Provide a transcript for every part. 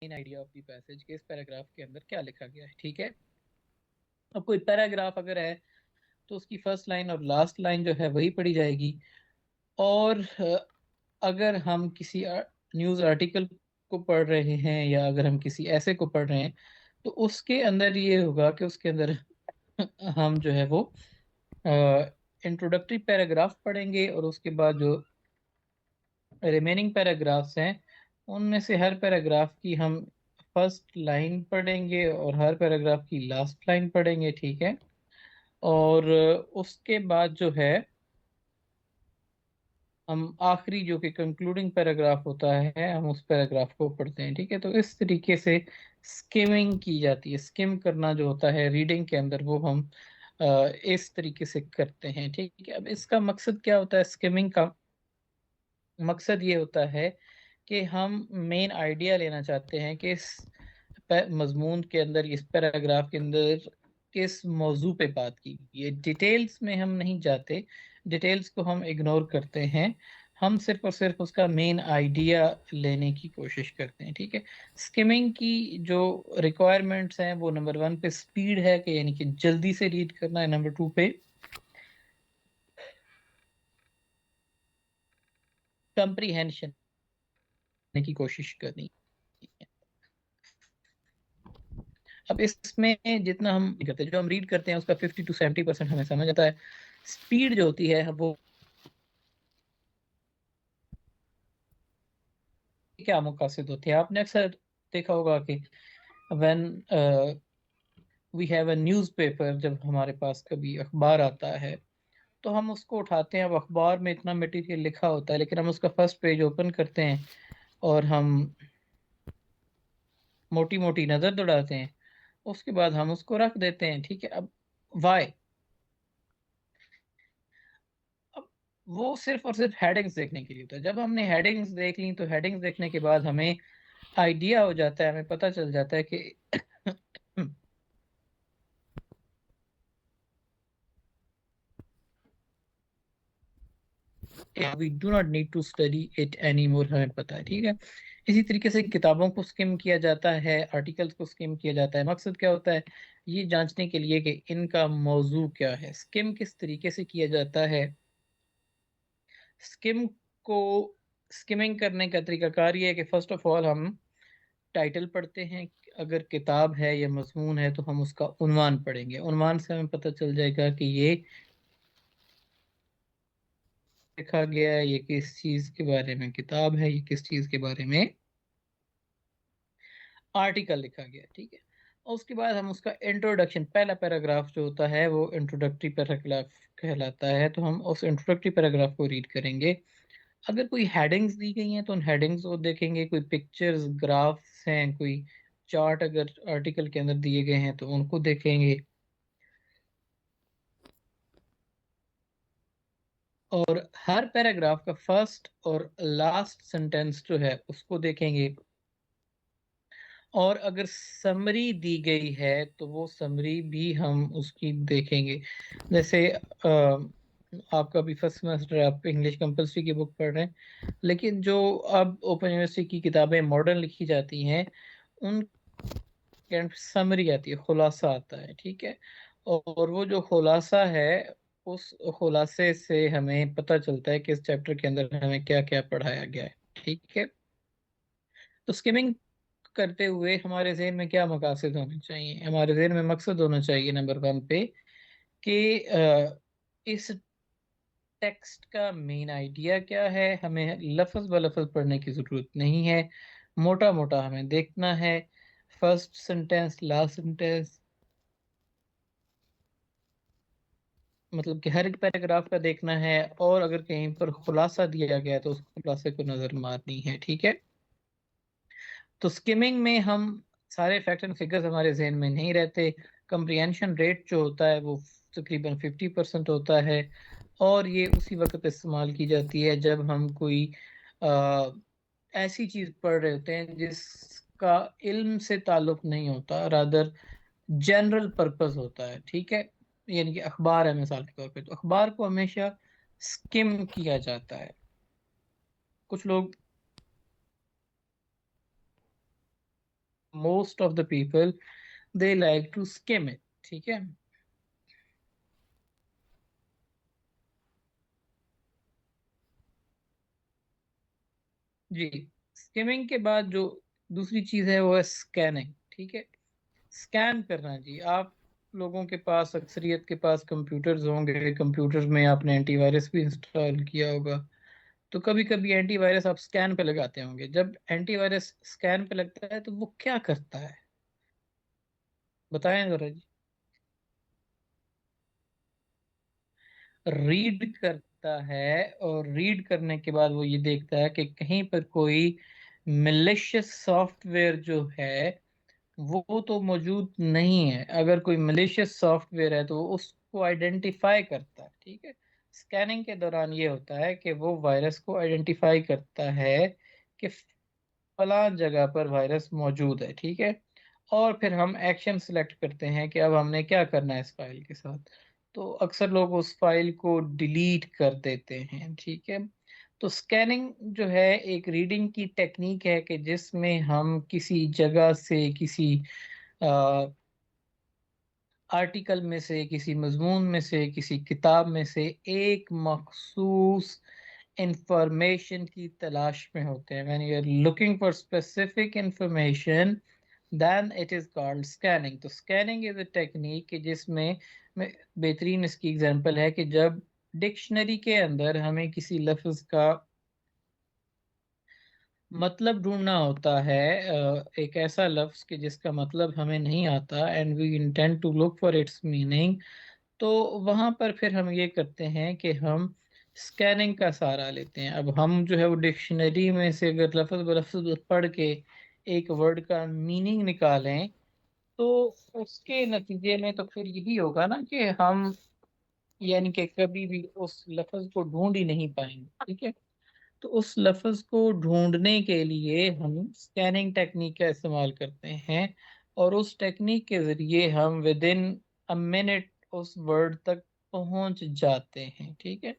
Main idea of the passage कि इस paragraph के अंदर क्या लिखा गया है। ठीक है, अब कोई पैराग्राफ अगर है तो उसकी फर्स्ट लाइन और लास्ट लाइन जो है वही पढ़ी जाएगी। और अगर हम किसी न्यूज़ आर्टिकल को पढ़ रहे हैं या अगर हम किसी ऐसे को पढ़ रहे हैं तो उसके अंदर ये होगा कि उसके अंदर हम जो है वो इंट्रोडक्टरी पैराग्राफ पढ़ेंगे और उसके बाद जो रिमेनिंग पैराग्राफ्स हैं उनमें से हर पैराग्राफ की हम फर्स्ट लाइन पढ़ेंगे और हर पैराग्राफ की लास्ट लाइन पढ़ेंगे। ठीक है, और उसके बाद जो है हम आखिरी जो कि कंक्लूडिंग पैराग्राफ होता है हम उस पैराग्राफ को पढ़ते हैं। ठीक है, तो इस तरीके से स्किमिंग की जाती है। स्किम करना जो होता है रीडिंग के अंदर वो हम इस तरीके से करते हैं। ठीक है, अब इसका मकसद क्या होता है? स्किमिंग का मकसद ये होता है कि हम मेन आइडिया लेना चाहते हैं कि इस मजमून के अंदर, इस पैराग्राफ के अंदर किस मौजू पे बात की गई है। डिटेल्स में हम नहीं जाते, डिटेल्स को हम इग्नोर करते हैं, हम सिर्फ और सिर्फ उसका मेन आइडिया लेने की कोशिश करते हैं। ठीक है, स्किमिंग की जो रिक्वायरमेंट्स हैं वो नंबर 1 पे स्पीड है कि यानी कि जल्दी से रीड करना है। नंबर 2 पे कंप्रीहेंशन की कोशिश करनी है। अब इसमें जितना हम करते हैं, जो हम रीड करते हैं उसका 50 to 70% हमें समझ आता है। स्पीड जो होती है वो क्या मुकासिद होती है? आपने अक्सर देखा होगा कि when we have a newspaper, जब हमारे पास कभी अखबार आता है तो हम उसको उठाते हैं। अब अखबार में इतना मटेरियल लिखा होता है लेकिन हम उसका फर्स्ट पेज ओपन करते हैं और हम मोटी मोटी नज़र दौड़ाते हैं, उसके बाद हम उसको रख देते हैं। ठीक है, अब वाई? अब वो सिर्फ और सिर्फ हेडिंग्स देखने के लिए होता है। जब हमने हेडिंग्स देख ली तो हेडिंग्स देखने के बाद हमें आइडिया हो जाता है, हमें पता चल जाता है कि we do not need to study it any more, हमें पता है। ठीक है, इसी तरीके से किताबों को स्किम किया जाता है, आर्टिकल्स को स्किम किया जाता है। मकसद क्या होता है? ये जांचने के लिए कि इनका मौजू क्या है। स्किम किस तरीके से किया जाता है? स्किम को स्किमिंग करने का तरीकाकार ये है कि फर्स्ट ऑफ ऑल हम टाइटल पढ़ते हैं। अगर किताब है या मजमून है तो हम उसका उन्वान पढ़ेंगे। उन्वान से हमें पता चल जाएगा कि ये लिखा गया है, ये किस चीज के बारे में किताब है, ये किस चीज के बारे में आर्टिकल लिखा गया है। ठीक है, और उसके बाद हम उसका इंट्रोडक्शन, पहला पैराग्राफ जो होता है वो इंट्रोडक्टरी पैराग्राफ कहलाता है, तो हम उस इंट्रोडक्टरी पैराग्राफ को रीड करेंगे। अगर कोई हेडिंग्स दी गई हैं तो उन हेडिंग्स को देखेंगे। कोई पिक्चर्स, ग्राफ्स हैं, कोई चार्ट अगर आर्टिकल के अंदर दिए गए हैं तो उनको देखेंगे। और हर पैराग्राफ का फर्स्ट और लास्ट सेंटेंस जो है उसको देखेंगे। और अगर समरी दी गई है तो वो समरी भी हम उसकी देखेंगे। जैसे आपका भी फर्स्ट सेमेस्टर, आप इंग्लिश कंपलसरी की बुक पढ़ रहे हैं, लेकिन जो अब ओपन यूनिवर्सिटी की किताबें मॉडर्न लिखी जाती हैं उन समरी आती है, खुलासा आता है। ठीक है, और वो जो खुलासा है उस खुलासे से हमें पता चलता है कि इस चैप्टर के अंदर हमें क्या क्या पढ़ाया गया है। ठीक है, तो स्किमिंग करते हुए हमारे जहन में क्या मकासद होने चाहिए? हमारे जहन में मकसद होना चाहिए नंबर 1 पे कि इस टेक्स्ट का मेन आइडिया क्या है। हमें लफ्ज ब लफ्ज पढ़ने की जरूरत नहीं है, मोटा मोटा हमें देखना है। फर्स्ट सेंटेंस, लास्ट सेंटेंस, मतलब कि हर एक पैराग्राफ का देखना है। और अगर कहीं पर खुलासा दिया गया है तो उस खुलासे को नजर मारनी है। ठीक है, तो स्किमिंग में हम सारे फैक्ट एंड फिगर्स हमारे जहन में नहीं रहते। कंप्रीहेंशन रेट जो होता है वो तकरीबन 50% होता है। और ये उसी वक्त इस्तेमाल की जाती है जब हम कोई आ, ऐसी चीज पढ़ रहे होते हैं जिसका इल्म से ताल्लुक नहीं होता, रादर जनरल पर्पस होता है। ठीक है, यानी कि अखबार है मिसाल के तौर पे, तो अखबार को हमेशा स्किम किया जाता है। कुछ लोग most of the people they like to skim it, ठीक है। जी, स्किमिंग के बाद जो दूसरी चीज है वो है स्कैनिंग, ठीक है। स्कैन करना जी, आप लोगों के पास, अक्सरियत के पास कंप्यूटर्स होंगे, कंप्यूटर्स में आपने एंटीवायरस भी इंस्टॉल किया होगा। तो कभी कभी एंटीवायरस आप स्कैन पे लगाते होंगे। जब एंटीवायरस स्कैन पे लगता है तो वो क्या करता है, बताएं जरा जी। रीड करता है, और रीड करने के बाद वो ये देखता है कि कहीं पर कोई मिलिशियस सॉफ्टवेयर जो है वो तो मौजूद नहीं है। अगर कोई मलिशियस सॉफ्टवेयर है तो वो उसको आइडेंटिफाई करता है, ठीक है। स्कैनिंग के दौरान ये होता है कि वो वायरस को आइडेंटिफाई करता है कि फलां जगह पर वायरस मौजूद है, ठीक है। और फिर हम एक्शन सिलेक्ट करते हैं कि अब हमने क्या करना है इस फाइल के साथ। तो अक्सर लोग उस फाइल को डिलीट कर देते हैं, ठीक है। तो स्कैनिंग जो है एक रीडिंग की टेक्निक है कि जिसमें हम किसी जगह से, किसी आर्टिकल में से, किसी मजमून में से, किसी किताब में से एक मखसूस इंफॉर्मेशन की तलाश में होते हैं। When you are looking for specific information then it is called scanning. तो स्कैनिंग इज अ टेक्निक कि जिसमें बेहतरीन इसकी एग्जांपल है कि जब डिक्शनरी के अंदर हमें किसी लफ्ज का मतलब ढूंढना होता है, एक ऐसा लफ्ज कि जिसका मतलब हमें नहीं आता, and we intend to look for its meaning, तो वहां पर फिर हम ये करते हैं कि हम स्कैनिंग का सहारा लेते हैं। अब हम जो है वो डिक्शनरी में से अगर लफ्ज ब लफ्ज पढ़ के एक वर्ड का मीनिंग निकालें, तो उसके नतीजे में तो फिर यही होगा ना कि हम यानी कि कभी भी उस लफ्ज को ढूंढ ही नहीं पाएंगे, ठीक है। तो उस लफ्ज को ढूंढने के लिए हम स्कैनिंग टेक्निक का इस्तेमाल करते हैं, और उस टेक्निक के जरिए हम विद इन अ मिनट उस वर्ड तक पहुंच जाते हैं, ठीक है।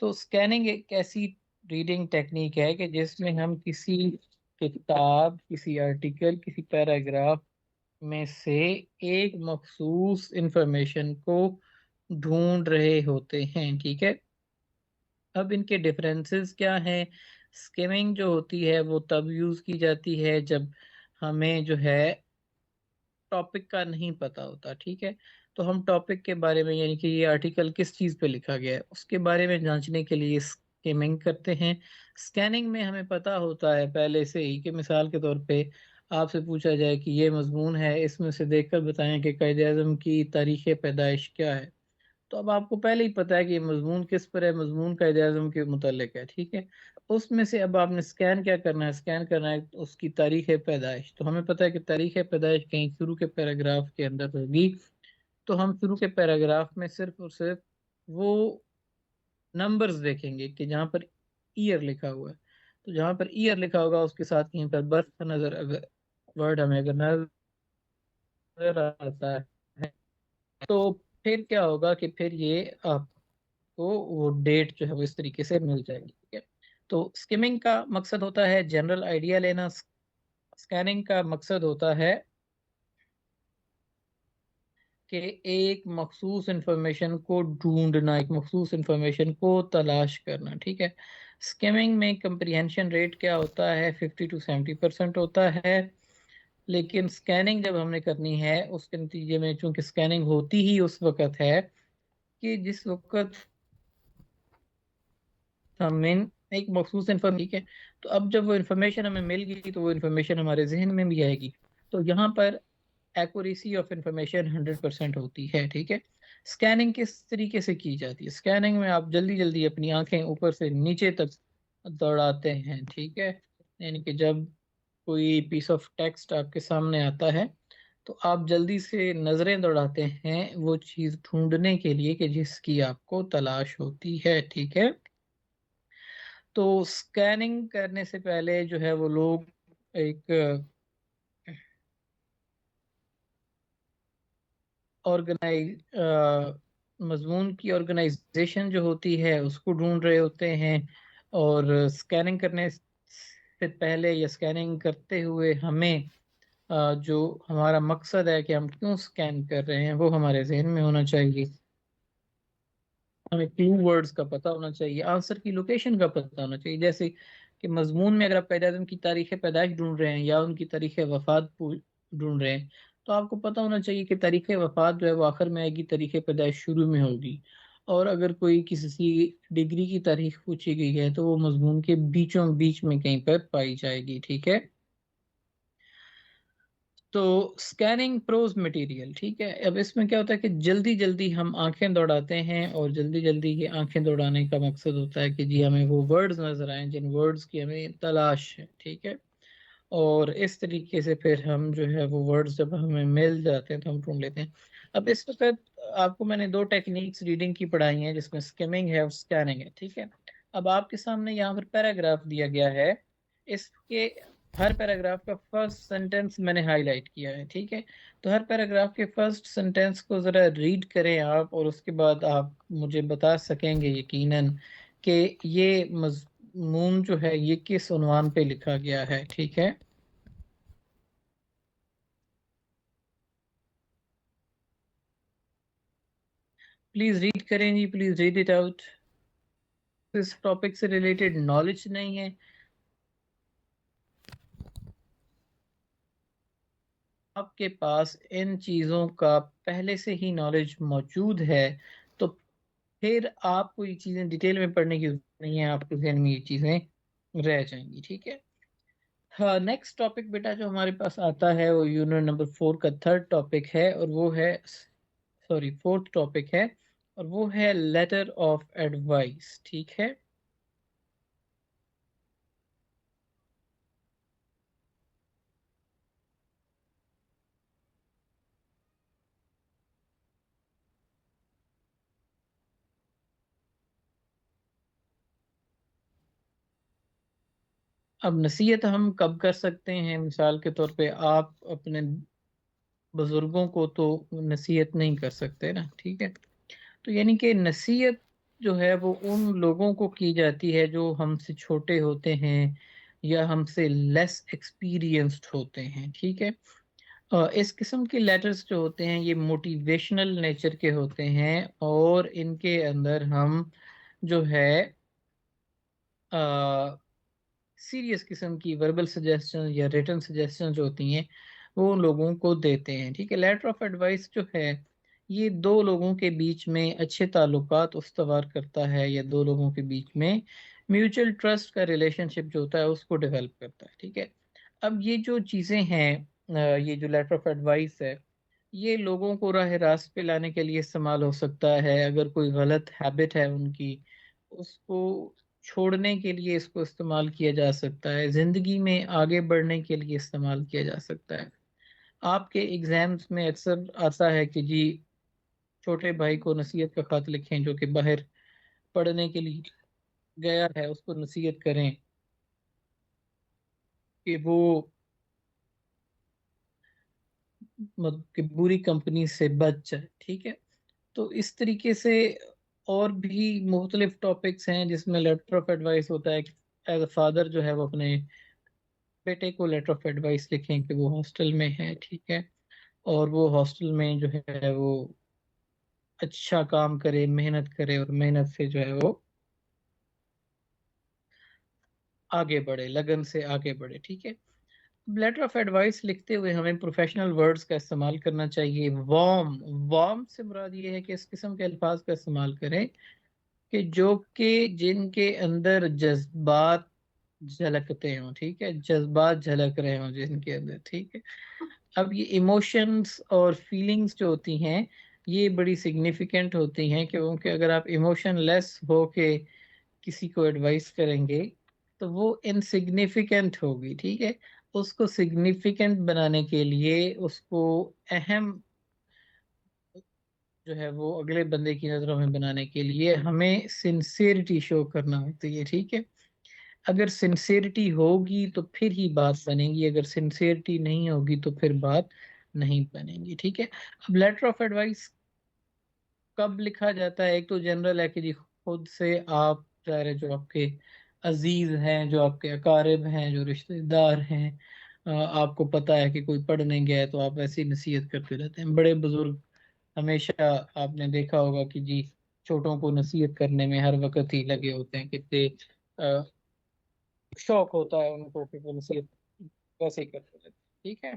तो स्कैनिंग एक ऐसी रीडिंग टेक्निक है कि जिसमें हम किसी किताब, किसी आर्टिकल, किसी पैराग्राफ में से एक मखसूस इंफॉर्मेशन को ढूंढ रहे होते हैं, ठीक है। अब इनके डिफरेंसेस क्या हैं। स्किमिंग जो होती है वो तब यूज की जाती है जब हमें जो है टॉपिक का नहीं पता होता, ठीक है। तो हम टॉपिक के बारे में, यानी कि ये आर्टिकल किस चीज़ पे लिखा गया है, उसके बारे में जांचने के लिए स्किमिंग करते हैं। स्कैनिंग में हमें पता होता है पहले से ही कि मिसाल के तौर पे आपसे पूछा जाए कि ये मजमून है, इसमें से देखकर बताएं कि कायदे आज़म की तारीख पैदाइश क्या है। तो अब आपको पहले ही पता है कि ये मजमून किस पर है, मजमून कायदे आज़म के मुतल्लिक है, ठीक है। उसमें से अब आपने स्कैन क्या करना है, स्कैन करना है उसकी तारीख पैदाइश। तो हमें पता है कि तारीख पैदाइश कहीं शुरू के पैराग्राफ के अंदर होगी। तो हम शुरू के पैराग्राफ में सिर्फ और सिर्फ वो नंबर्स देखेंगे कि जहाँ पर ईयर लिखा हुआ है। तो जहाँ पर ईयर लिखा होगा उसके साथ कहीं पर बर्थ का नजर, अगर वर्ड हमें अगर नजर आता है, तो फिर क्या होगा कि फिर ये को वो डेट जो है वो इस तरीके से मिल जाएगी, ठीक है। तो स्किमिंग का मकसद होता है जनरल आइडिया लेना। स्कैनिंग का मकसद होता है कि एक मखसूस इंफॉर्मेशन को ढूंढना, एक मखसूस इंफॉर्मेशन को तलाश करना, ठीक है। स्किमिंग में कंप्रीहेंशन रेट क्या होता है, 50 to 70% होता है। लेकिन स्कैनिंग जब हमने करनी है उसके नतीजे में, चूंकि स्कैनिंग होती ही उस वक्त है कि जिस वक्त हमें एक मखसूस इन्फॉर्मेशन, ठीक है। तो अब जब वो इन्फॉर्मेशन हमें मिल गई तो वो इन्फॉर्मेशन हमारे जहन में भी आएगी। तो यहाँ पर एक्यूरेसी ऑफ इंफॉर्मेशन 100% होती है, ठीक है। स्कैनिंग किस तरीके से की जाती है, स्कैनिंग में आप जल्दी जल्दी अपनी आंखें ऊपर से नीचे तक दौड़ाते हैं, ठीक है। यानी कि जब कोई पीस ऑफ टेक्स्ट आपके सामने आता है तो आप जल्दी से नजरें दौड़ाते हैं वो चीज ढूंढने के लिए कि जिसकी आपको तलाश होती है, ठीक है। तो स्कैनिंग करने से पहले जो है वो लोग एक ऑर्गेनाइज मजमून की ऑर्गेनाइजेशन जो होती है उसको ढूंढ रहे होते हैं। और स्कैनिंग करने से पहले या स्कैनिंग करते हुए हमें जो हमारा मकसद है कि हम क्यों स्कैन कर रहे हैं वो हमारे जहन में होना चाहिए। हमें क्लू वर्ड्स का पता होना चाहिए, आंसर की लोकेशन का पता होना चाहिए। जैसे कि मजमून में अगर आप पैदा आदम की तारीख पैदाइश ढूंढ रहे हैं या उनकी तारीख वफात ढूंढ रहे हैं, तो आपको पता होना चाहिए कि तारीख वफात जो है वो आखिर में आएगी, तारीख पैदाइश शुरू में होगी। और अगर कोई किसी डिग्री की तारीख पूछी गई है तो वो मजमून के बीचों बीच में कहीं पर पाई जाएगी। ठीक है। तो स्कैनिंग प्रोज मटेरियल, ठीक है। अब इसमें क्या होता है कि जल्दी जल्दी हम आंखें दौड़ाते हैं, और जल्दी जल्दी ये आंखें दौड़ाने का मकसद होता है कि जी हमें वो वर्ड्स नजर आए जिन वर्ड्स की हमें तलाश है। ठीक है। और इस तरीके से फिर हम जो है वो वर्ड्स जब हमें मिल जाते हैं तो हम ढूंढ लेते हैं। अब इस वक्त आपको मैंने दो टेक्निक्स रीडिंग की पढ़ाई हैं, जिसमें स्किमिंग है और स्कैनिंग है। ठीक है। अब आपके सामने यहाँ पर पैराग्राफ दिया गया है, इसके हर पैराग्राफ का फर्स्ट सेंटेंस मैंने हाईलाइट किया है। ठीक है। तो हर पैराग्राफ के फर्स्ट सेंटेंस को जरा रीड करें आप, और उसके बाद आप मुझे बता सकेंगे यकीनन कि ये मजमून जो है ये किस उन्वान पे लिखा गया है। ठीक है। प्लीज रीड करें जी, प्लीज रीड इट आउट। इस टॉपिक से रिलेटेड नॉलेज नहीं है, आपके पास इन चीज़ों का पहले से ही नॉलेज मौजूद है, तो फिर आपको ये चीज़ें डिटेल में पढ़ने की जरूरत नहीं है, आपके जहन में ये चीज़ें रह जाएंगी। ठीक है। हाँ, नेक्स्ट टॉपिक बेटा जो हमारे पास आता है वो यूनिट नंबर 4 का थर्ड टॉपिक है, और वो है, सॉरी, फोर्थ टॉपिक है, और वो है लेटर ऑफ एडवाइस। ठीक है। अब नसीहत हम कब कर सकते हैं? मिसाल के तौर पे आप अपने बुजुर्गों को तो नसीहत नहीं कर सकते ना। ठीक है। तो यानी कि नसीहत जो है वो उन लोगों को की जाती है जो हमसे छोटे होते हैं या हमसे लेस एक्सपीरियंस्ड होते हैं। ठीक है। इस किस्म के लेटर्स जो होते हैं ये मोटिवेशनल नेचर के होते हैं, और इनके अंदर हम जो है सीरियस किस्म की वर्बल सजेशन या रिटन सजेशन जो होती हैं वो उन लोगों को देते हैं। ठीक है। लेटर ऑफ एडवाइस जो है ये दो लोगों के बीच में अच्छे ताल्लुकात उस्तवार करता है, या दो लोगों के बीच में म्यूचुअल ट्रस्ट का रिलेशनशिप जो होता है उसको डेवलप करता है। ठीक है। अब ये जो चीज़ें हैं, ये जो लेटर ऑफ एडवाइस है ये लोगों को राह रास्त पे लाने के लिए इस्तेमाल हो सकता है। अगर कोई गलत हैबिट है उनकी, उसको छोड़ने के लिए इसको इस्तेमाल किया जा सकता है, जिंदगी में आगे बढ़ने के लिए इस्तेमाल किया जा सकता है। आपके एग्जाम्स में अक्सर आता है कि जी छोटे भाई को नसीहत का खत लिखें जो कि बाहर पढ़ने के लिए गया है, उसको नसीहत करें कि वो मतलब कि बुरी कंपनी से बच जाए। ठीक है। तो इस तरीके से और भी मुख्तलिफ टॉपिक्स हैं जिसमें लेटर ऑफ एडवाइस होता है। एज अ फादर जो है वो अपने बेटे को लेटर ऑफ एडवाइस लिखें कि वो हॉस्टल में है। ठीक है। और वो हॉस्टल में जो है वो अच्छा काम करे, मेहनत करे, और मेहनत से जो है वो आगे बढ़े, लगन से आगे बढ़े। ठीक है। लेटर ऑफ एडवाइस लिखते हुए हमें प्रोफेशनल वर्ड्स का इस्तेमाल करना चाहिए। वार्म, वार्म से मुराद ये है कि इस किस्म के अल्फाज का इस्तेमाल करें कि जो कि जिनके अंदर जज्बात झलकते हों। ठीक है। जज्बात झलक रहे हों जिनके अंदर। ठीक है। अब ये इमोशंस और फीलिंग्स जो होती हैं ये बड़ी सिग्निफिकेंट होती हैं, क्योंकि अगर आप इमोशन लेस हो के किसी को एडवाइस करेंगे तो वो इनसिग्निफिकेंट होगी। ठीक है। उसको सिग्निफिकेंट बनाने के लिए, उसको अहम जो है वो अगले बंदे की नजरों में बनाने के लिए हमें सिंसियरिटी शो करना होती है। ठीक है। अगर सिंसियरिटी होगी तो फिर ही बात बनेगी, अगर सिंसियरिटी नहीं होगी तो फिर बात नहीं बनेगी। ठीक है। अब लेटर ऑफ एडवाइस कब लिखा जाता है? एक तो जनरल है कि जी खुद से आप चाह रहे, जो आपके अजीज हैं, जो आपके अकारिब हैं, जो रिश्तेदार हैं, आपको पता है कि कोई पढ़ने गया है तो आप ऐसी नसीहत करते रहते हैं। बड़े बुजुर्ग हमेशा, आपने देखा होगा कि जी, छोटों को नसीहत करने में हर वक्त ही लगे होते हैं, कितने अ, शौक होता है उनको कि वो नसीहत वैसे ही करते रहते हैं। ठीक है।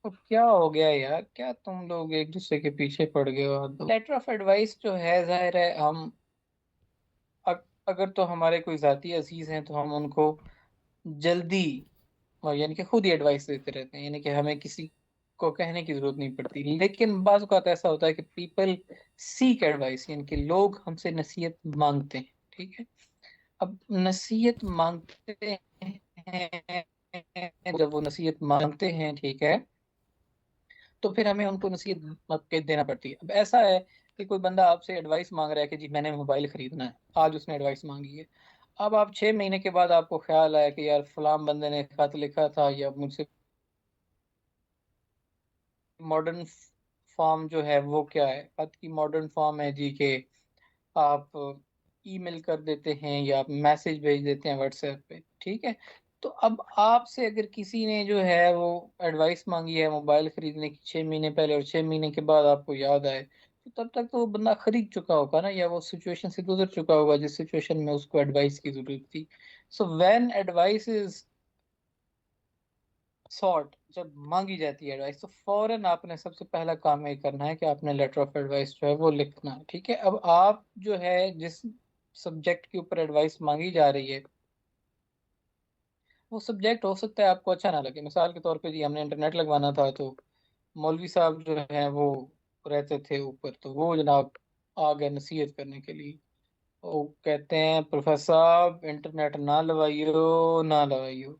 तो क्या हो गया यार, क्या तुम लोग एक दूसरे के पीछे पड़ गए हो? लेटर ऑफ एडवाइस जो है, जाहिर है हम अगर तो हमारे कोई जाती अजीज हैं तो हम उनको जल्दी, और यानी कि खुद ही एडवाइस देते रहते हैं, यानी कि हमें किसी को कहने की जरूरत नहीं पड़ती। लेकिन बाज़ औक़ात ऐसा होता है कि पीपल सीक एडवाइस, यानी कि लोग हमसे नसीहत मांगते हैं। ठीक है। अब नसीहत मांगते हैं, जब वो नसीहत मांगते हैं, ठीक है, तो फिर हमें उनको नसीहत के देना पड़ती है। अब ऐसा है कि कोई बंदा आपसे एडवाइस मांग रहा है कि जी मैंने मोबाइल खरीदना है, आज उसने एडवाइस मांगी है। अब आप 6 महीने के बाद आपको ख्याल आया कि यार फलां बंदे ने खत लिखा था या मुझसे मॉडर्न फॉर्म जो है वो क्या है, खत की मॉडर्न फॉर्म है जी के आप ईमेल कर देते हैं या आप मैसेज भेज देते हैं व्हाट्सएप पे। ठीक है। तो अब आपसे अगर किसी ने जो है वो एडवाइस मांगी है मोबाइल खरीदने की 6 महीने पहले, और 6 महीने के बाद आपको याद आए, तो तब तक तो वो बंदा खरीद चुका होगा ना, या वो सिचुएशन से गुजर चुका होगा जिस सिचुएशन में उसको एडवाइस की जरूरत थी। So when advice is sort, जब मांगी जाती है एडवाइस, तो फौरन आपने सबसे पहला काम ये करना है कि आपने लेटर ऑफ एडवाइस जो है वो लिखना है। ठीक है। अब आप जो है जिस सब्जेक्ट के ऊपर एडवाइस मांगी जा रही है, वो सब्जेक्ट हो सकता है आपको अच्छा ना लगे। मिसाल के तौर पे जी, हमने इंटरनेट लगवाना था, तो मौलवी साहब जो है वो रहते थे ऊपर, तो वो जनाब आ गए नसीहत करने के लिए। वो कहते हैं, प्रोफेसर साहब इंटरनेट ना लवाइयो, ना लवाइयो।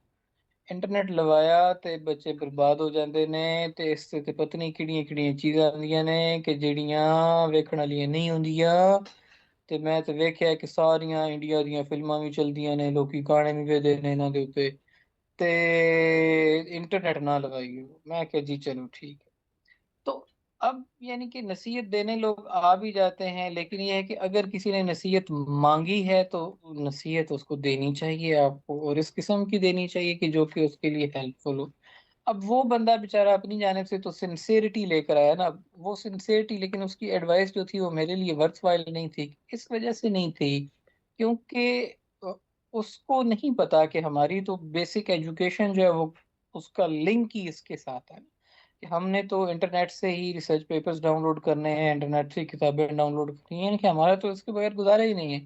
इंटरनेट लवाया ते बच्चे बर्बाद हो जाते ने, ते इस ते पता नहीं किहड़ियां किहड़ियां चीज़ां आंदियां ने कि ਜਿਹੜੀਆਂ ਵੇਖਣ ਵਾਲੀਆਂ ਨਹੀਂ ਹੁੰਦੀਆਂ। ਤੇ ਮੈਂ ਤੇ ਵੇਖਿਆ ਕਿ ਸਾਰੀਆਂ ਇੰਡੀਆ ਦੀਆਂ ਫਿਲਮਾਂ ਵੀ ਚਲਦੀਆਂ ਨੇ, ਲੋਕੀ ਗਾਣੇ ਵੀ ਵੇਖਦੇ ਨੇ ਇਹਨਾਂ ਦੇ ਉੱਤੇ, ਤੇ इंटरनेट ना लगाइए। मैं क्या जी चलो ठीक है। तो अब यानी कि नसीहत देने लोग आ भी जाते हैं, लेकिन ये है कि अगर किसी ने नसीहत मांगी है तो नसीहत उसको देनी चाहिए आपको, और इस किस्म की देनी चाहिए कि जो कि उसके लिए हेल्पफुल हो। अब वो बंदा बेचारा अपनी जानिब से तो सिंसेरिटी लेकर आया ना, वो सिंसेरिटी, लेकिन उसकी एडवाइस जो थी वो मेरे लिए वर्थवाइल नहीं थी। इस वजह से नहीं थी क्योंकि अ, उसको नहीं पता कि हमारी तो बेसिक एजुकेशन जो है वो, उसका लिंक ही इसके साथ है कि हमने तो इंटरनेट से ही रिसर्च पेपर्स डाउनलोड करने हैं, इंटरनेट से किताबें डाउनलोड करनी है, कि हमारा तो इसके बगैर गुजारा ही नहीं है।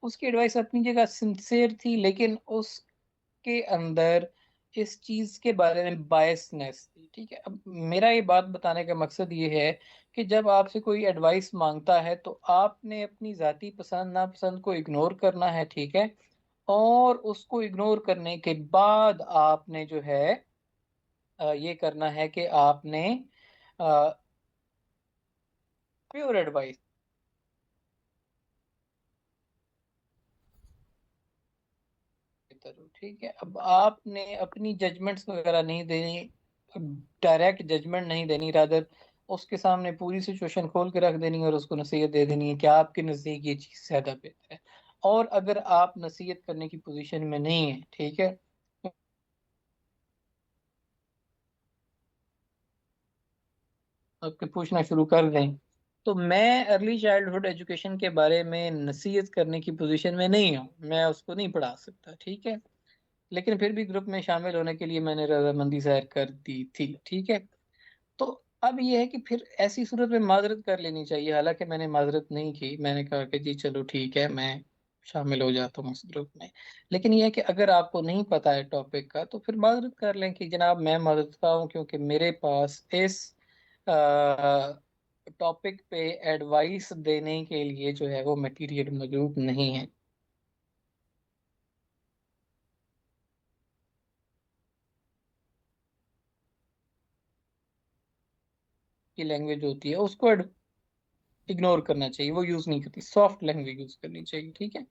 उसकी एडवाइस अपनी जगह सिंसेयर थी, लेकिन उसके अंदर इस चीज के बारे में बायसनेस थी। ठीक है। अब मेरा ये बात बताने का मकसद ये है कि जब आपसे कोई एडवाइस मांगता है तो आपने अपनी जाती पसंद नापसंद को इग्नोर करना है। ठीक है। और उसको इग्नोर करने के बाद आपने जो है ये करना है कि आपने प्योर एडवाइस की तरह। ठीक है। अब आपने अपनी जजमेंट्स वगैरह नहीं देनी, डायरेक्ट जजमेंट नहीं देनी, रादर उसके सामने पूरी सिचुएशन खोल के रख देनी और उसको नसीहत दे देनी है कि आपके नज़दीक ये चीज़ ज़्यादा बेहतर है। और अगर आप नसीहत करने की पोजीशन में नहीं है, ठीक है, आपके पूछना शुरू कर दें, तो मैं अर्ली चाइल्डहुड एजुकेशन के बारे में नसीहत करने की पोजीशन में नहीं हूँ, मैं उसको नहीं पढ़ा सकता। ठीक है। लेकिन फिर भी ग्रुप में शामिल होने के लिए मैंने रजामंदी जाहिर कर दी थी। ठीक है। तो अब ये है कि फिर ऐसी सूरत में माजरत कर लेनी चाहिए, हालांकि मैंने माजरत नहीं की, मैंने कहा कि जी चलो ठीक है, मैं शामिल हो जाता हूँ उस ग्रुप में। लेकिन यह है कि अगर आपको नहीं पता है टॉपिक का तो फिर माजरत कर लें कि जनाब मैं माजरत का हूँ, क्योंकि मेरे पास इस टॉपिक पे एडवाइस देने के लिए जो है वो मटेरियल मौजूद नहीं है। की लैंग्वेज होती है उसको इग्नोर करना चाहिए, वो यूज नहीं करती, सॉफ्ट लैंग्वेज यूज करनी चाहिए। ठीक है।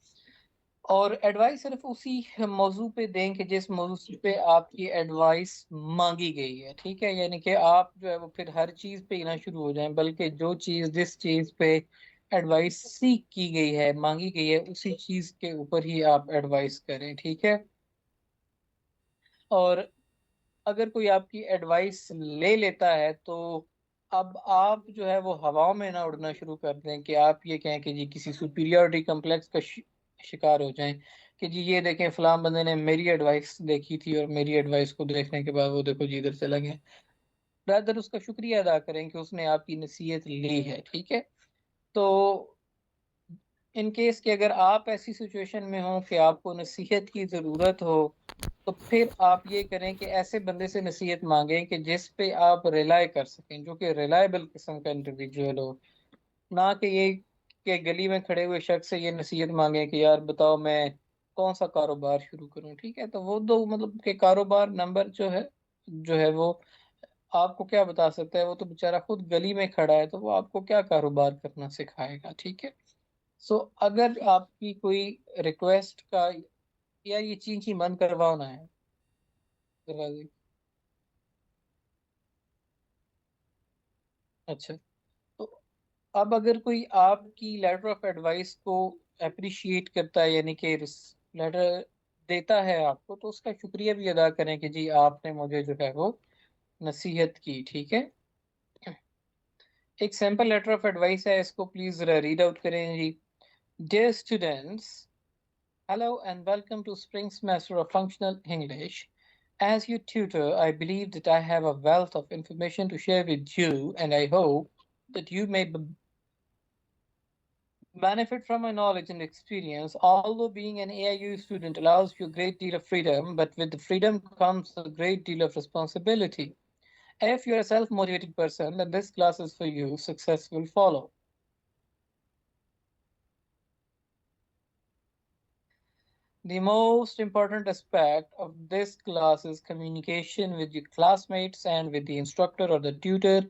और एडवाइस सिर्फ उसी मौजू पे दें कि जिस मौजू पे आपकी एडवाइस मांगी गई है, ठीक है। यानी कि आप जो है वो फिर हर चीज पे ही ना शुरू हो जाएं, बल्कि जो चीज जिस चीज पे एडवाइस सीख की गई है, मांगी गई है, उसी चीज के ऊपर ही आप एडवाइस करें, ठीक है। और अगर कोई आपकी एडवाइस ले लेता है तो अब आप जो है वो हवाओं में ना उड़ना शुरू कर दें कि आप ये कहें कि जी किसी सुपीरियरिटी कम्प्लेक्स का शिकार हो जाएं कि जी ये देखें फलां बंदे ने मेरी एडवाइस देखी थी और मेरी एडवाइस को देखने के बाद वो देखो जी इधर चला गया। रादर उसका शुक्रिया अदा करें कि उसने आपकी नसीहत ली है, ठीक है। तो इन केस कि अगर आप ऐसी सिचुएशन में हो कि आपको नसीहत की ज़रूरत हो, तो फिर आप ये करें कि ऐसे बंदे से नसीहत मांगें कि जिस पे आप रिलाय कर सकें, जो कि रिलायबल किस्म का इंडिविजुअल हो। ना कि ये कि गली में खड़े हुए शख्स से ये नसीहत मांगे कि यार बताओ मैं कौन सा कारोबार शुरू करूं, ठीक है। तो वो दो मतलब कि कारोबार नंबर जो है वो आपको क्या बता सकता है, वो तो बेचारा खुद गली में खड़ा है, तो वो आपको क्या कारोबार करना सिखाएगा, ठीक है। सो अगर आपकी कोई रिक्वेस्ट का या ये चींची बंद करवाना है दरवाजे की। अच्छा। तो अब अगर कोई आपकी लेटर ऑफ एडवाइस को अप्रिशिएट करता है, यानी कि लेटर देता है आपको, तो उसका शुक्रिया भी अदा करें कि जी आपने मुझे जो है वो नसीहत की, ठीक है। एक सैम्पल लेटर ऑफ एडवाइस है, इसको प्लीज जरा रीड आउट करें जी। Dear students, hello and welcome to spring semester of functional English. As your tutor, I believe that I have a wealth of information to share with you, and I hope that you may benefit from my knowledge and experience. Although being an AIU student allows you a great deal of freedom, but with the freedom comes a great deal of responsibility. If you're a self motivated person, then this class is for you. Success will follow. The most important aspect of this class is communication with your classmates and with the instructor or the tutor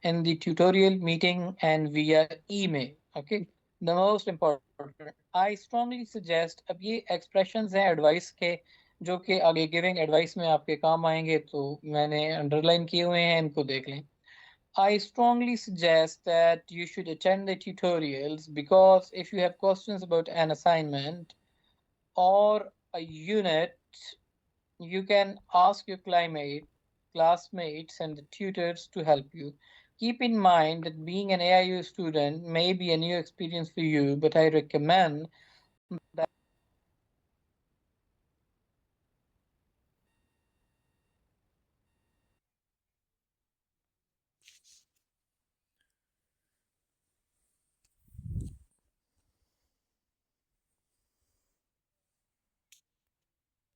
in the tutorial meeting and via email. Okay, the most important. I strongly suggest, अब ये expressions हैं advice के जो कि आगे giving advice में आपके काम आएंगे, तो मैंने underline किए हुए हैं, इनको देख लें। I strongly suggest that you should attend the tutorials because if you have questions about an assignment or a unit, you can ask your classmates, and the tutors to help you. Keep in mind that being an AIU student may be a new experience for you, but I recommend that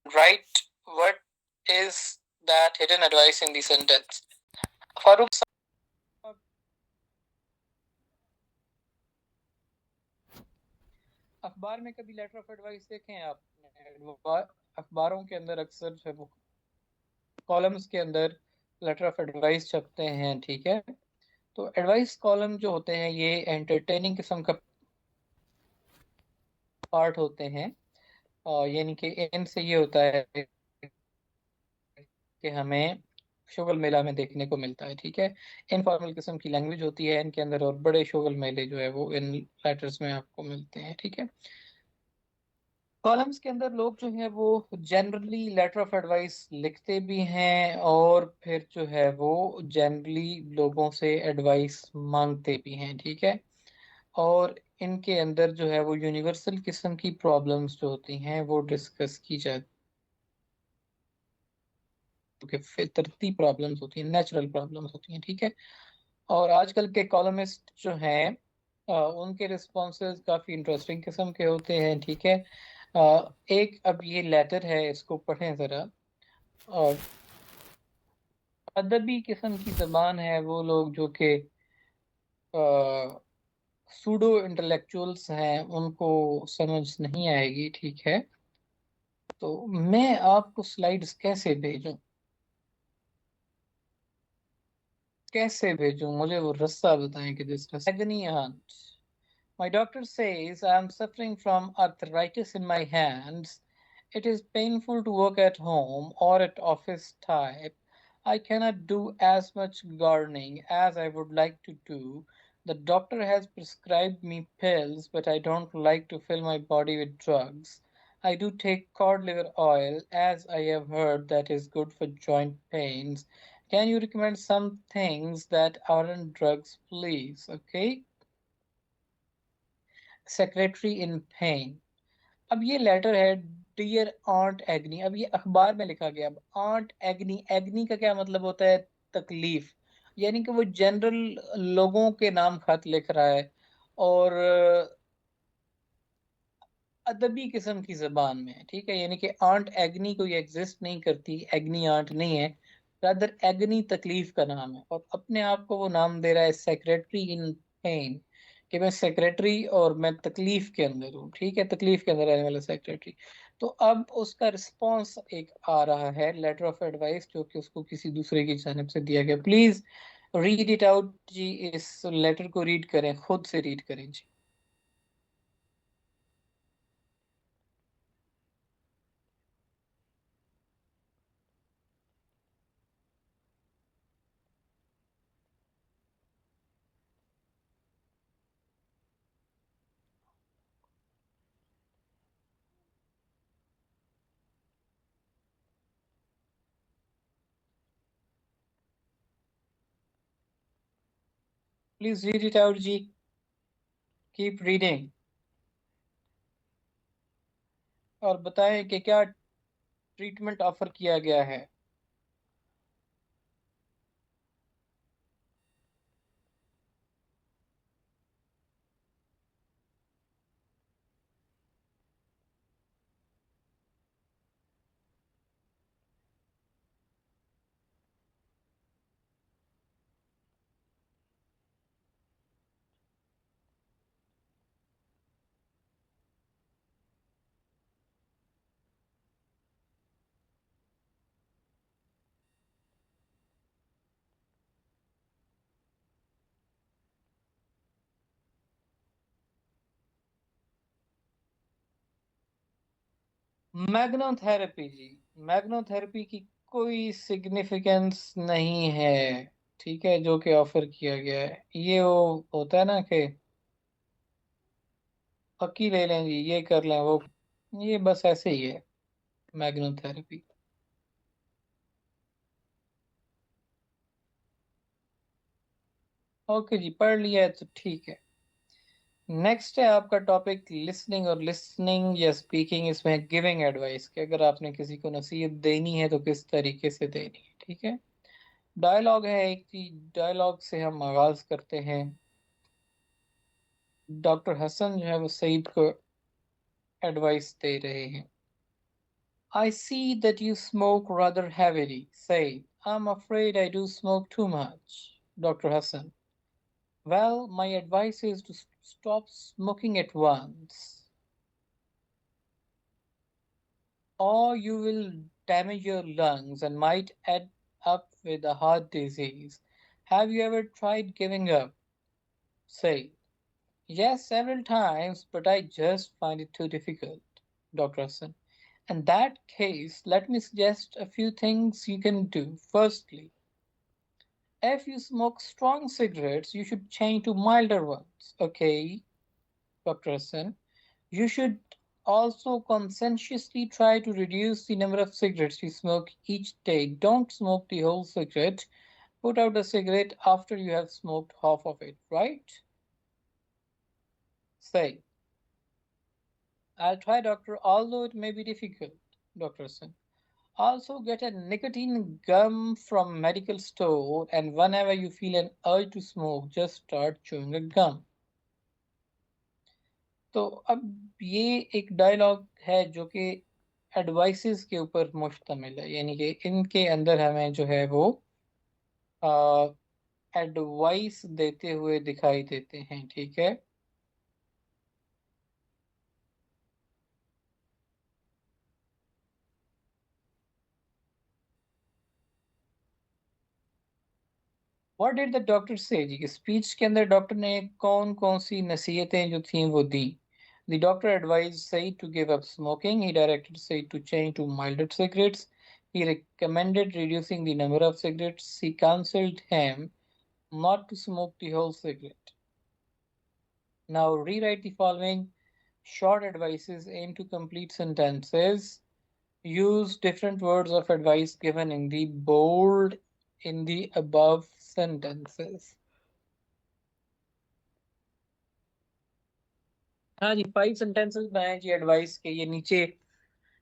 write what is that hidden advice in the sentence. Farooq साहब, अखबार में कभी letter of advice देखे हैं आपने? अखबारों के अंदर अक्सर जो है वो कॉलम्स के अंदर लेटर ऑफ एडवाइस छपते हैं, ठीक है। तो एडवाइस कॉलम जो होते हैं ये एंटरटेनिंग किस्म का पार्ट होते हैं, और यानी कि इनसे ये होता है कि हमें शोगल मेला में देखने को मिलता है, ठीक है। इनफॉर्मल किस्म की लैंग्वेज होती है इनके अंदर, और बड़े शोगल मेले जो है वो इन लेटर्स में आपको मिलते हैं, ठीक है। कॉलम्स के अंदर लोग जो है वो जनरली लेटर ऑफ एडवाइस लिखते भी हैं, और फिर जो है वो जनरली लोगों से एडवाइस मांगते भी हैं, ठीक है। और इनके अंदर जो है वो यूनिवर्सल किस्म की प्रॉब्लम्स जो होती हैं वो डिस्कस की जाती है, कि फितरती प्रॉब्लम्स होती हैं, नेचुरल प्रॉब्लम्स होती हैं, ठीक है। और आजकल के कॉलमिस्ट जो हैं उनके रिस्पॉन्सेज काफ़ी इंटरेस्टिंग किस्म के होते हैं, ठीक है। एक अब ये लेटर है, इसको पढ़ें ज़रा। और अदबी किस्म की ज़बान है, वो लोग जो कि सूडो इंटेलेक्चुअल्स हैं उनको समझ नहीं आएगी, ठीक है। तो मैं आपको स्लाइड्स कैसे भेजूं, मुझे वो रास्ता बताएं कि जिस agony aunt My doctor says I am suffering from arthritis in my hands. It is painful to work at home or at office type. I cannot do as much gardening as I would like to do. The doctor has prescribed me pills, but I don't like to fill my body with drugs. I do take cod liver oil as I have heard that is good for joint pains. Can you recommend some things that aren't drugs, please? Okay. Secretary in pain. अब ये letter है dear aunt एग्नी. अब ये अखबार में लिखा गया. अब आंट एग्नी, एग्नी का क्या मतलब होता है? तकलीफ. यानी कि वो जनरल लोगों के नाम खत लिख रहा है. और अदबी किस्म की जबान में है. ठीक है, यानी कि आंट एग्नी कोई एग्जिस्ट नहीं करती. एग्नी आंट नहीं है. रादर एग्नी तकलीफ का नाम है, और अपने आप को वो नाम दे रहा है सेक्रेटरी इन पेन. कि मैं सेक्रेटरी और मैं तकलीफ के अंदर हूँ. ठीक है, तकलीफ के अंदर रहने वाला सेक्रेटरी. तो अब उसका रिस्पॉन्स एक आ रहा है, लेटर ऑफ एडवाइस, जो कि उसको किसी दूसरे की जानिब से दिया गया. प्लीज रीड इट आउट जी. इस लेटर को रीड करें, खुद से रीड करें जी. प्लीज रीड इट आउट जी. Keep reading. और बताएं कि क्या ट्रीटमेंट ऑफर किया गया है. मैग्नोथेरेपी जी. मैग्नोथेरेपी की कोई सिग्निफिकेंस नहीं है. ठीक है, जो कि ऑफर किया गया है, ये वो होता है ना कि पक्की ले लें जी, ये कर लें वो. ये बस ऐसे ही है मैग्नोथेरेपी. ओके जी, पढ़ लिया है तो ठीक है. नेक्स्ट है आपका टॉपिक लिसनिंग. और लिसनिंग या स्पीकिंग, इसमें गिविंग एडवाइस, कि अगर आपने किसी को नसीहत देनी है तो किस तरीके से देनी है. ठीक है. डायलॉग है एक चीज. डायलॉग से हम आगाज करते हैं. डॉक्टर हसन जो है वो सईद को एडवाइस दे रहे हैं. I see that you smoke rather heavily. Said, I'm afraid I do smoke too much. Dr. Hassan, well, my advice is to stop smoking at once, or you will damage your lungs and might end up with a heart disease. Have you ever tried giving up? Said, yes, several times, but I just find it too difficult. Dr. Hassan, in that case, let me suggest a few things you can do. Firstly, if you smoke strong cigarettes, you should change to milder ones. Okay, Dr. Hassan. You should also conscientiously try to reduce the number of cigarettes you smoke each day. Don't smoke the whole cigarette. Put out a cigarette after you have smoked half of it, right? Say, I'll try, doctor, although it may be difficult. Dr. Hassan. Also get a nicotine gum from medical store, and whenever you feel an urge to smoke, just start chewing a gum. तो अब ये एक dialogue है जो कि advices के ऊपर मुश्तमिल है. यानी कि इनके अंदर हमें जो है वो एडवाइस देते हुए दिखाई देते हैं. ठीक है. व्हाट डिड द डॉक्टर से जी, स्पीच के अंदर डॉक्टर ने कौन कौन सी नसीहतें जो थी वो दी। The doctor advised Said to give up smoking. He directed Said to change to milder cigarettes. He recommended reducing the number of cigarettes. He counseled him not to smoke the whole cigarette. Now rewrite the following short advices aim to complete sentences. Use different words of advice given in the bold in the above sentences. हाँ जी, 5 sentences बनाए जी advice के, ये नीचे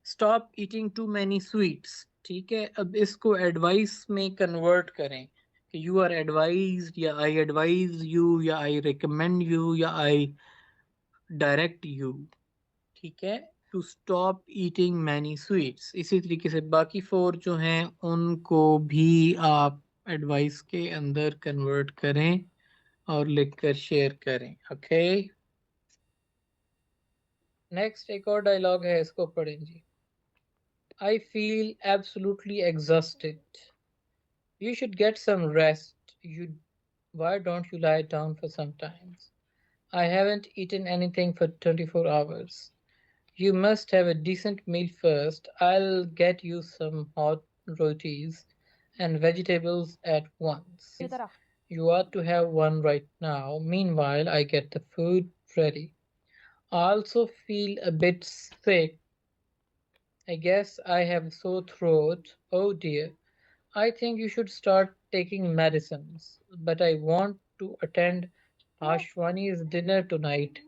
stop eating too many sweets. ठीक है, अब इसको advice में कन्वर्ट करें कि यू आर एडवाइज्ड, या आई एडवाइज यू, या आई रिकमेंड यू, या आई डायरेक्ट यू। ठीक है, to stop eating many sweets. इसी तरीके से बाकी 4 जो हैं उनको भी आप एडवाइस के अंदर कन्वर्ट करें और लिखकर शेयर करें। ओके, नेक्स्ट एक और डायलॉग है, इसको पढ़ें जी। I feel absolutely exhausted. You should get some rest. Why don't you lie down for some time? I haven't eaten anything for 24 hours. You must have a decent meal first. I'll get you some hot rotis and vegetables at once. You ought to have one right now. Meanwhile, I get the food ready. I also feel a bit sick. I guess I have a sore throat. Oh dear. I think you should start taking medicines, but I want to attend Ashwani's dinner tonight.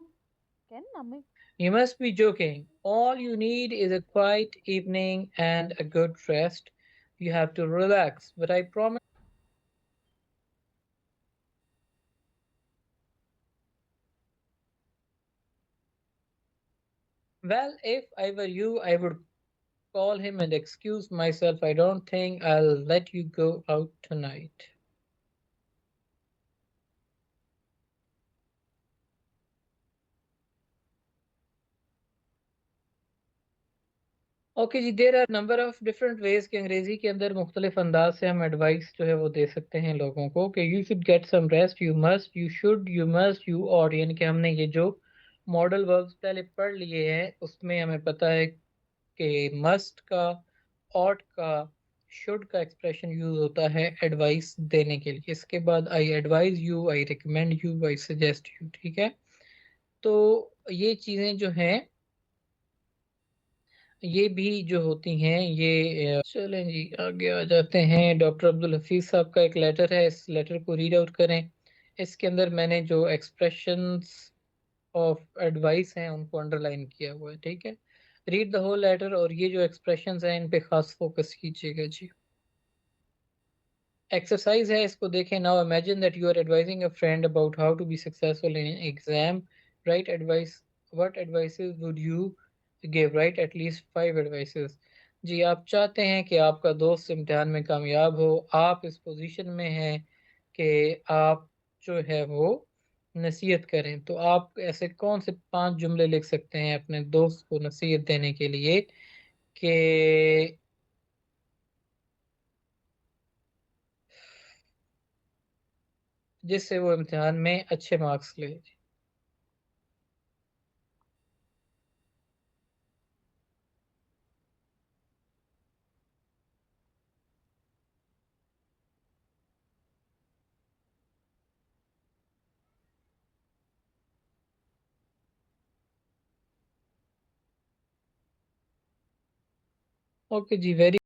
You must be joking. All you need is a quiet evening and a good rest. You have to relax, but I promise. Well, if I were you, I would call him and excuse myself. I don't think I'll let you go out tonight. Okay जी, there are number of different ways कि अंग्रेजी के अंदर मुख्तलिफ अंदाज से हम advice जो है वो दे सकते हैं लोगों को कि you should get some rest, you must, you should, you must, you और, यानी कि हमने ये जो मॉडल वर्ब्स पहले पढ़ लिए हैं उसमें हमें पता है कि मस्ट का, ऑट का, शुड का एक्सप्रेशन यूज होता है एडवाइस देने के लिए। इसके बाद I advise you, I recommend you, I suggest you. ठीक है, तो ये चीज़ें जो हैं ये भी जो होती हैं ये चलें जी आगे आ जाते हैं। डॉक्टर अब्दुल हफीज साहब का एक लेटर है, इस लेटर को रीड आउट करें। इसके अंदर मैंने जो एक्सप्रेशंस ऑफ एडवाइस हैं उनको अंडरलाइन किया हुआ है। ठीक है, रीड द होल लेटर और ये जो एक्सप्रेशंस हैं इन पे खास फोकस कीजिएगा जी। एक्सरसाइज है, इसको देखें। Now imagine that you are advising a friend about how to be successful in exam. Right advice, what advices would you give, right at least 5 advices. जी, आप चाहते हैं कि आपका दोस्त इम्तिहान में कामयाब हो, आप इस पोजीशन में हैं कि आप जो है वो नसीहत करें, तो आप ऐसे कौन से 5 जुमले लिख सकते हैं अपने दोस्त को नसीहत देने के लिए कि जिससे वो इम्तिहान में अच्छे मार्क्स ले। ओके जी, वेरी